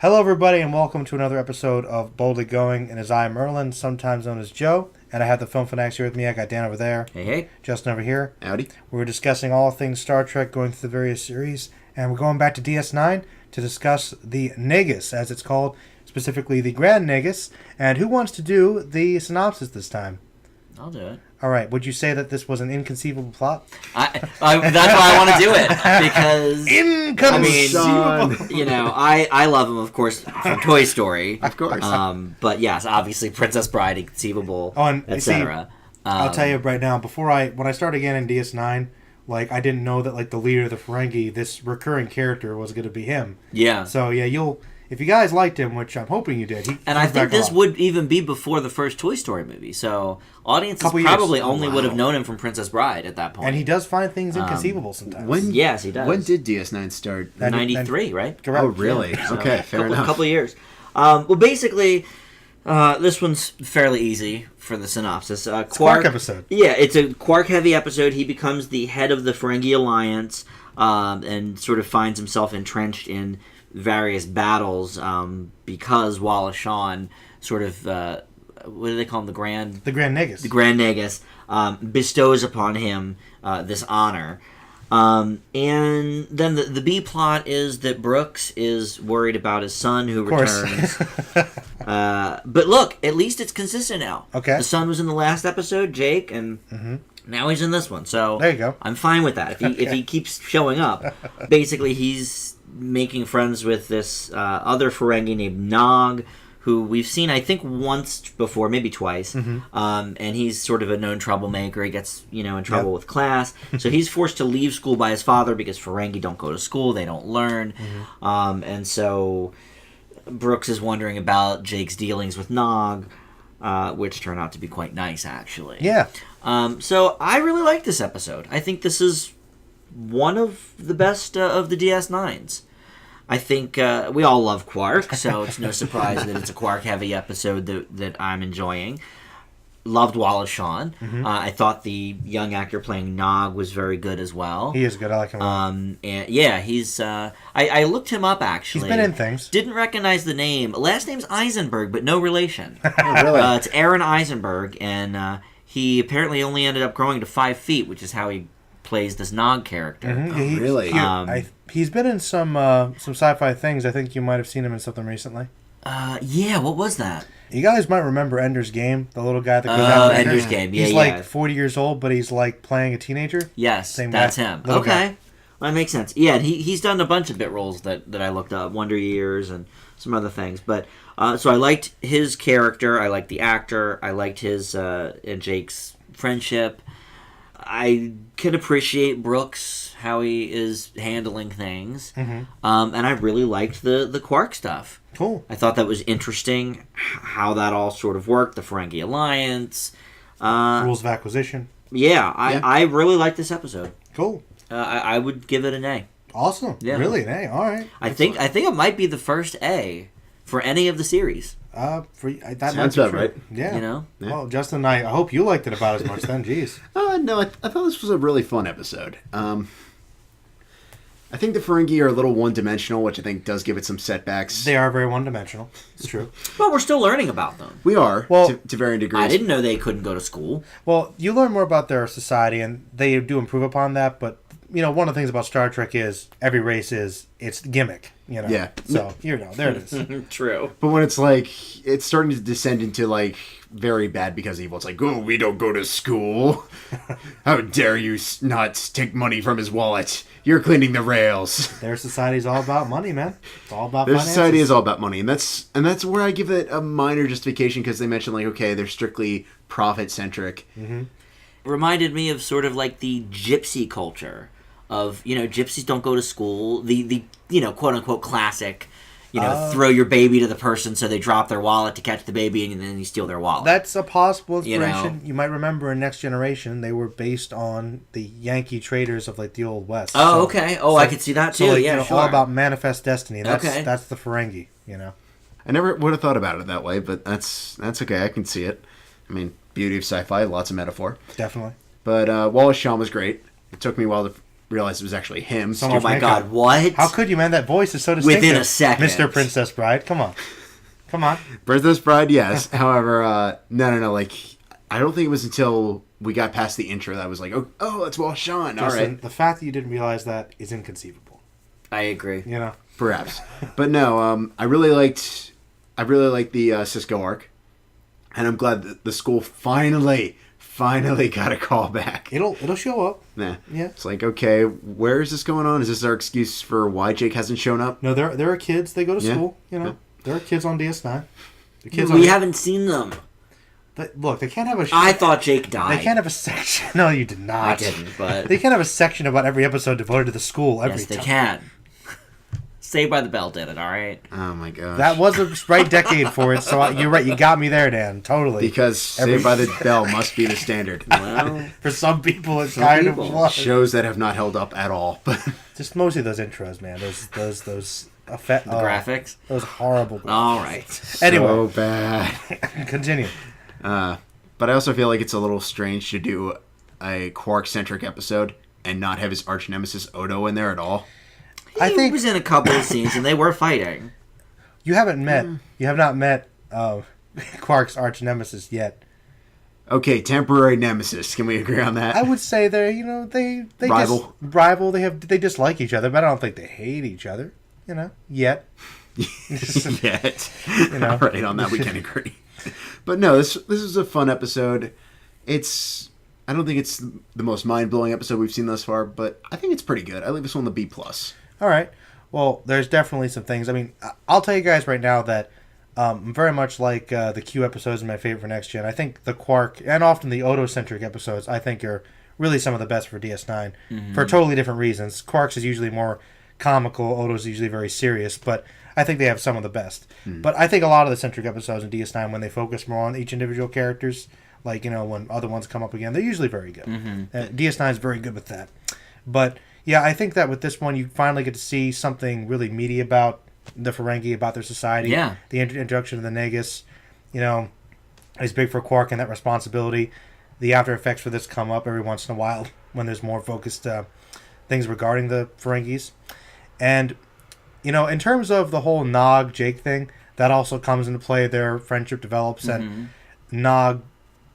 Hello, everybody, and welcome to another episode of Boldly Going. And as I am Merlin, sometimes known as Joe, and I have the Film Fanatics here with me. I got Dan over there. Hey, hey. Justin over here. Howdy. We're discussing all things Star Trek, going through the various series, and we're going back to DS9 to discuss the Nagus, as it's called, specifically the Grand Nagus. And who wants to do the synopsis this time? I'll do it. All right. Would you say that this was an inconceivable plot? That's why I want to do it, because Inconceivable. I love him, of course, from Toy Story. Of course. But yes, obviously Princess Bride, Inconceivable, and etc. I'll tell you right now, when I started again in DS9, I didn't know that the leader of the Ferengi, this recurring character, was going to be him. Yeah. So yeah, if you guys liked him, which I'm hoping you did, and I think this would even be before the first Toy Story movie, so audiences probably only would have known him from Princess Bride at that point. And he does find things inconceivable sometimes. Yes, he does. When did DS9 start? 93, right? Correct. Oh, really? Yeah. Okay, fair enough. A couple of years. Well, basically, this one's fairly easy for the synopsis. Quark episode. Yeah, it's a Quark-heavy episode. He becomes the head of the Ferengi Alliance and sort of finds himself entrenched in various battles because Wallace Shawn sort of, what do they call him, the Grand Nagus. The Grand Nagus bestows upon him this honor. And then the B plot is that Brooks is worried about his son who returns. But look, at least it's consistent now. Okay. The son was in the last episode, Jake, and now he's in this one. So there you go. I'm fine with that. If he keeps showing up, basically he's making friends with this other Ferengi named Nog, who we've seen, I think, once before, maybe twice. And he's sort of a known troublemaker. He gets, in trouble with class. So he's forced to leave school by his father because Ferengi don't go to school. They don't learn. And so Brooks is wondering about Jake's dealings with Nog, which turn out to be quite nice, actually. Yeah. So I really like this episode. I think this is one of the best of the DS9s. I think we all love Quark, so it's no surprise that it's a Quark-heavy episode that I'm enjoying. Loved Wallace Shawn. I thought the young actor playing Nog was very good as well. He is good. I like him. And yeah, he's. I looked him up actually. He's been in things. Didn't recognize the name. Last name's Eisenberg, but no relation. Oh, really? It's Aaron Eisenberg, and he apparently only ended up growing to 5 feet, which is how he plays this Nog character. Oh, really? He's been in some sci-fi things. I think you might have seen him in something recently. Yeah, what was that? You guys might remember Ender's Game, the little guy that goes out. Oh, Ender's Game. Yeah, he's 40 years old, but he's playing a teenager. Yes, Same that's guy. him. Little Okay, guy. well, that makes sense. Yeah, he's done a bunch of bit roles that I looked up, Wonder Years and some other things. But so I liked his character. I liked the actor. I liked his and Jake's friendship. I can appreciate Brooks, how he is handling things. And I really liked the Quark stuff. Cool. I thought that was interesting, how that all sort of worked, the Ferengi Alliance. Rules of acquisition. Yeah, I really liked this episode. Cool. I would give it an A. Awesome. Yeah. Really, an A. All right. I think it might be the first A for any of the series. That Sounds about right. Yeah. Yeah. Well, Justin, I hope you liked it about as much then. Jeez. No, I thought this was a really fun episode. I think the Ferengi are a little one-dimensional, which I think does give it some setbacks. They are very one-dimensional. It's true. But we're still learning about them. We are, to varying degrees. I didn't know they couldn't go to school. Well, you learn more about their society, and they do improve upon that, but one of the things about Star Trek is every race it's gimmick, Yeah. So, there it is. True. But when it's it's starting to descend into very bad because of evil. It's oh, we don't go to school. How dare you not take money from his wallet? You're cleaning the rails. Their society's all about money, man. It's all about Their finances. society is all about money, and that's where I give it a minor justification because they mentioned okay, they're strictly profit centric. Reminded me of sort of the gypsy culture of gypsies don't go to school. The quote unquote classic. Throw your baby to the person so they drop their wallet to catch the baby and then you steal their wallet. That's a possible inspiration. You might remember in Next Generation, they were based on the Yankee traders of the Old West. Oh, okay. Oh, I could see that too. Sure. All about manifest destiny. That's the Ferengi, I never would have thought about it that way, but that's okay. I can see it. I mean, beauty of sci-fi, lots of metaphor. Definitely. But Wallace Shawn was great. It took me a while realize it was actually him. So Oh much my makeup. God! What? How could you, man? That voice is so distinctive. Within a second. Mr. Princess Bride. Come on. Come on. Princess Bride, yes. However, no. Like, I don't think it was until we got past the intro that I was like, oh, that's Wallace Shawn. All Justin, right. the fact that you didn't realize that is inconceivable. I agree. You know? Perhaps. But no, I really liked the Cisco arc. And I'm glad that the school finally got a call back. It'll show up. Nah. Yeah. It's like, okay, where is this going on? Is this our excuse for why Jake hasn't shown up? No, there are kids. They go to Yeah. school. You know, Yeah. there are kids on DS9. The kids We haven't seen them. look, they can't have a. I thought Jake died. They can't have a section. No, you did not. I didn't, but They can't have a section about every episode devoted to the school every yes, they time. can. Saved by the Bell did it. All right. Oh my gosh. That was a right decade for it. So you're right. You got me there, Dan. Totally. Because Saved by the Bell must be the standard. Well, For some people, it Some kind people. of was. Shows that have not held up at all. But Just mostly those intros, man. Those effect. the graphics. Those horrible. All right. Anyway, so bad. continue. But I also feel like it's a little strange to do a Quark-centric episode and not have his arch nemesis Odo in there at all. I He think was in a couple of scenes and they were fighting. you haven't met. You have not met Quark's arch nemesis yet. Okay, temporary nemesis. Can we agree on that? I would say they're, you know, they Rival. rival. They dislike each other, but I don't think they hate each other. You know, yet. Yet. know. All right, on that we can agree. But no, this is a fun episode. I don't think it's the most mind-blowing episode we've seen thus far, but I think it's pretty good. I leave this one the B+. All right. Well, there's definitely some things. I mean, I'll tell you guys right now that very much like the Q episodes are my favorite for Next Gen. I think the Quark and often the Odo-centric episodes I think are really some of the best for DS9 for totally different reasons. Quark's is usually more comical. Odo's usually very serious, but I think they have some of the best. But I think a lot of the centric episodes in DS9, when they focus more on each individual characters, like, you know, when other ones come up again, they're usually very good. DS9 is very good with that. But yeah, I think that with this one, you finally get to see something really meaty about the Ferengi, about their society. Yeah. The introduction of the Nagus, you know, is big for Quark and that responsibility. The after effects for this come up every once in a while when there's more focused things regarding the Ferengis. And, you know, in terms of the whole Nog-Jake thing, that also comes into play. Their friendship develops, and Nog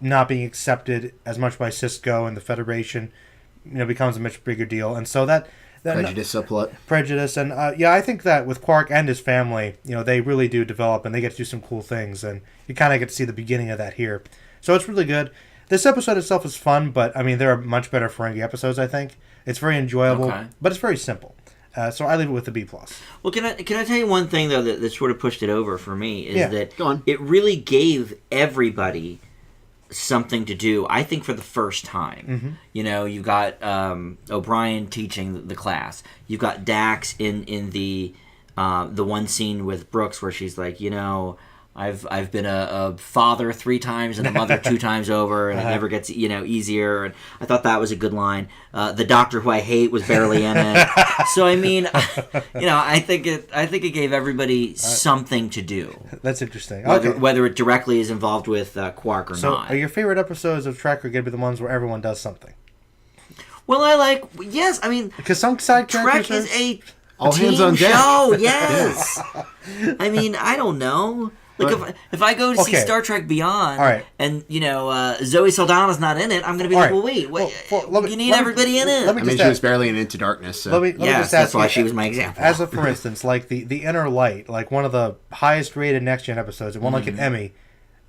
not being accepted as much by Cisco and the Federation, you know, becomes a much bigger deal. And so that Prejudice subplot. prejudice, and yeah, I think that with Quark and his family, you know, they really do develop and they get to do some cool things, and you kind of get to see the beginning of that here. So it's really good. This episode itself is fun, but I mean, there are much better Ferengi episodes. I think it's very enjoyable, Okay. but it's very simple. So I leave it with the B+. Well, can I tell you one thing though that sort of pushed it over for me is Yeah, that go on. it really gave everybody something to do. I think for the first time, you know, you got O'Brien teaching the class. You've got Dax in the one scene with Brooks where she's like, you know, I've been a father 3 times and a mother 2 times over, and it never gets, you know, easier. And I thought that was a good line. The doctor who I hate was barely in it. So I mean, you know, I think it gave everybody something to do, That's interesting. Okay. whether it directly is involved with Quark or So not. are your favorite episodes of Trek are going to be the ones where everyone does something? Well, yes. I mean, Because some side Trek characters is a All team hands on deck. show. Yes. I mean, I don't know. Like if I go to see Okay. Star Trek Beyond, All right. and you know Zoe Saldana's not in it, I'm going to be All like, right. well, wait, Well, let me- you need let me- everybody in it. let me I mean, just she was ask- barely in Into Darkness. So. Let me Yes, just that's ask why you, she was my example. As a for instance, like the Inner Light, like one of the highest rated Next Gen episodes, it won like an Emmy.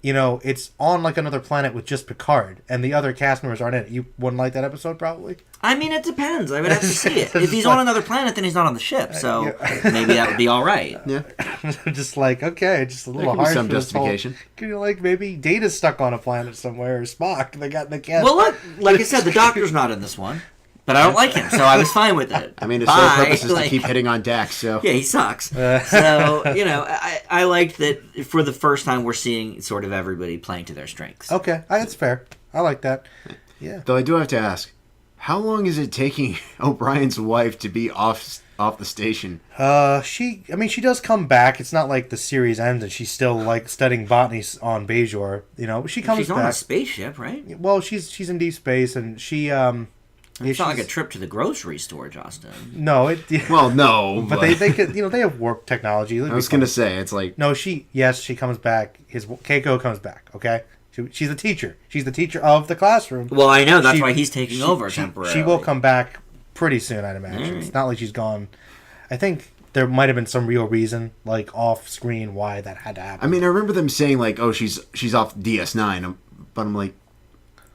You know, it's on like another planet with just Picard, and the other cast members aren't in it. You wouldn't like that episode, probably. I mean, it depends. I would have to see it. If he's like- on another planet, then he's not on the ship, so maybe that would be all right. Yeah. Just like, okay, just a little can be harsh some for this whole- justification. Could you like maybe Data's stuck on a planet somewhere, or Spock? They got in the cast. Well, look, like I said, the Doctor's not in this one, but I don't like him, so I was fine with it. I mean, his sole Bye. purpose is Like- to keep hitting on Dax, so... Yeah, he sucks. So, you know, I liked that for the first time we're seeing sort of everybody playing to their strengths. Okay, that's fair. I like that. Yeah. Though I do have to ask, how long is it taking O'Brien's wife to be off the station? She does come back. It's not like the series ends and she's still like studying botany on Bajor. You know, she comes She's back. on a spaceship, right? Well, she's in deep space, and she It's not like a trip to the grocery store, Justin. No, Well, no, but they could, they have warp technology. I was gonna say it's like no, she comes back. Keiko comes back. Okay, she's the teacher. She's the teacher of the classroom. Well, I know that's why he's taking over temporarily. She will come back pretty soon, I'd imagine. Right. It's not like she's gone. I think there might have been some real reason, like off screen, why that had to happen. I mean, I remember them saying like, "Oh, she's off DS9," but I'm like,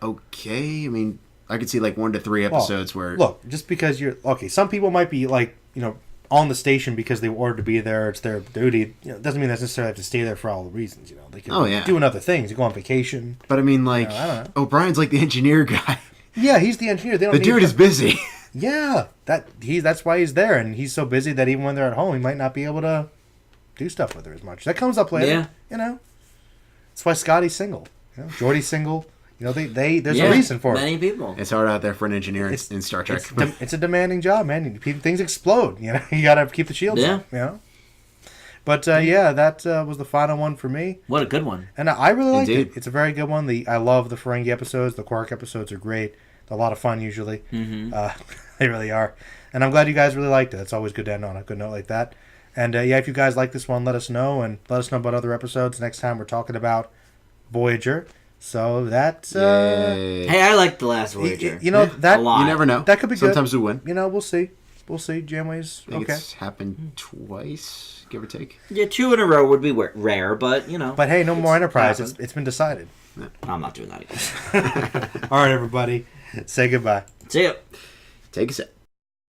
okay. I mean, I could see like 1 to 3 episodes where look, just because you're okay, some people might be like on the station because they were ordered to be there. It's their duty. It doesn't mean they necessarily have to stay there for all the reasons. They can doing other things. You go on vacation. But I mean, like, I don't know. O'Brien's like the engineer guy. Yeah, he's the engineer. They don't The dude is busy. Yeah, that's why he's there, and he's so busy that even when they're at home, he might not be able to do stuff with her as much. That comes up later. Yeah. That's why Scotty's single. Jordy's single. There's a reason for it. Many people. It's hard out there for an engineer in Star Trek. It's a demanding job, man. Things explode. You gotta keep the shields up. But that was the final one for me. What a good one. And I really liked it. It's a very good one. I love the Ferengi episodes. The Quark episodes are great. They're a lot of fun usually. Mm-hmm. They really are. And I'm glad you guys really liked it. It's always good to end on a good note like that. And if you guys like this one, let us know. And let us know about other episodes. Next time we're talking about Voyager. So that's... hey, I liked the last Voyager. That... A lot. You never know. That could be Sometimes good. we win. We'll see. We'll see. Janeway's okay. It's happened twice, give or take. Yeah, 2 in a row would be rare, but, But hey, no more Enterprise. It's been decided. No, I'm not doing that again. All right, everybody. Say goodbye. See ya. Take a sip.